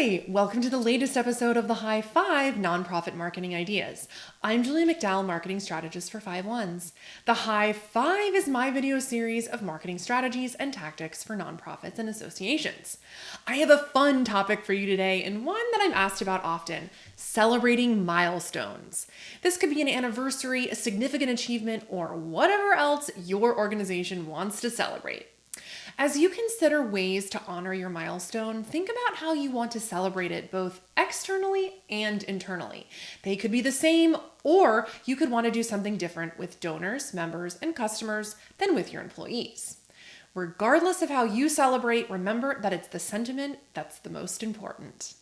Hi, welcome to the latest episode of the High Five Nonprofit Marketing Ideas. I'm Julia McDowell, marketing strategist for 5-1s. The High Five is my video series of marketing strategies and tactics for nonprofits and associations. I have a fun topic for you today and one that I'm asked about often: celebrating milestones. This could be an anniversary, a significant achievement, or whatever else your organization wants to celebrate. As you consider ways to honor your milestone, think about how you want to celebrate it both externally and internally. They could be the same, or you could want to do something different with donors, members, and customers than with your employees. Regardless of how you celebrate, remember that it's the sentiment that's the most important.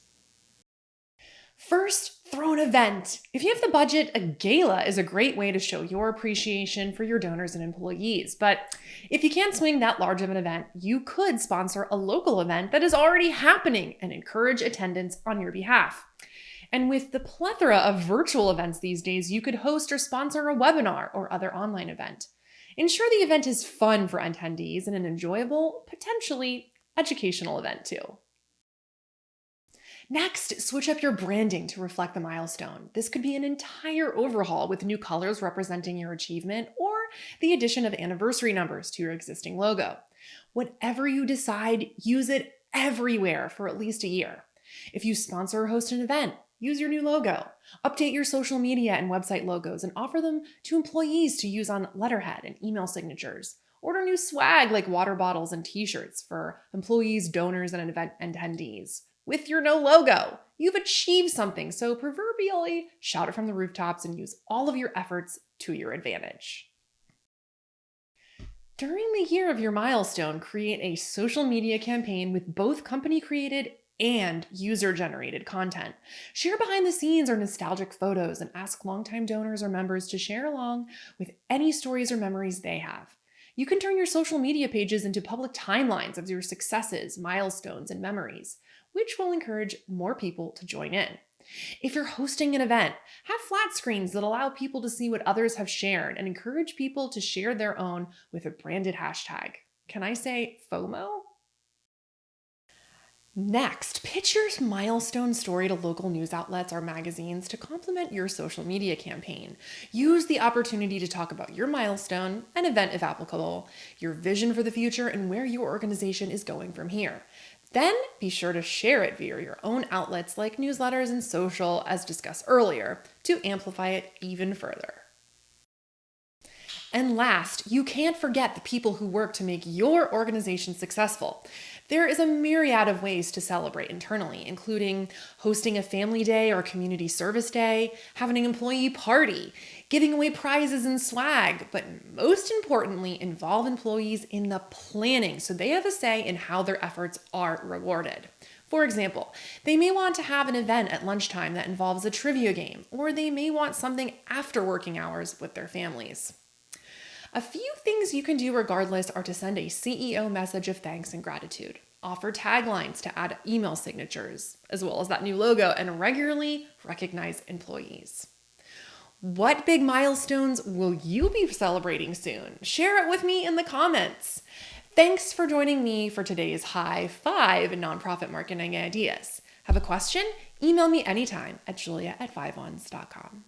First, throw an event. If you have the budget, a gala is a great way to show your appreciation for your donors and employees. But if you can't swing that large of an event, you could sponsor a local event that is already happening and encourage attendance on your behalf. And with the plethora of virtual events these days, you could host or sponsor a webinar or other online event. Ensure the event is fun for attendees and an enjoyable, potentially educational event too. Next, switch up your branding to reflect the milestone. This could be an entire overhaul with new colors representing your achievement or the addition of anniversary numbers to your existing logo. Whatever you decide, use it everywhere for at least a year. If you sponsor or host an event, use your new logo. Update your social media and website logos and offer them to employees to use on letterhead and email signatures. Order new swag like water bottles and t-shirts for employees, donors, and event attendees. With your no logo, you've achieved something, so proverbially shout it from the rooftops and use all of your efforts to your advantage. During the year of your milestone, create a social media campaign with both company-created and user-generated content. Share behind the scenes or nostalgic photos and ask longtime donors or members to share along with any stories or memories they have. You can turn your social media pages into public timelines of your successes, milestones, and memories, which will encourage more people to join in. If you're hosting an event, have flat screens that allow people to see what others have shared and encourage people to share their own with a branded hashtag. Can I say FOMO? Next, pitch your milestone story to local news outlets or magazines to complement your social media campaign. Use the opportunity to talk about your milestone, an event if applicable, your vision for the future, and where your organization is going from here. Then be sure to share it via your own outlets like newsletters and social, as discussed earlier, to amplify it even further. And last, you can't forget the people who work to make your organization successful. There is a myriad of ways to celebrate internally, including hosting a family day or community service day, having an employee party, giving away prizes and swag, but most importantly, involve employees in the planning so they have a say in how their efforts are rewarded. For example, they may want to have an event at lunchtime that involves a trivia game, or they may want something after working hours with their families. A few things you can do regardless are to send a CEO message of thanks and gratitude, offer taglines to add email signatures, as well as that new logo, and regularly recognize employees. What big milestones will you be celebrating soon? Share it with me in the comments. Thanks for joining me for today's High Five Nonprofit Marketing Ideas. Have a question? Email me anytime at julia@5ons.com.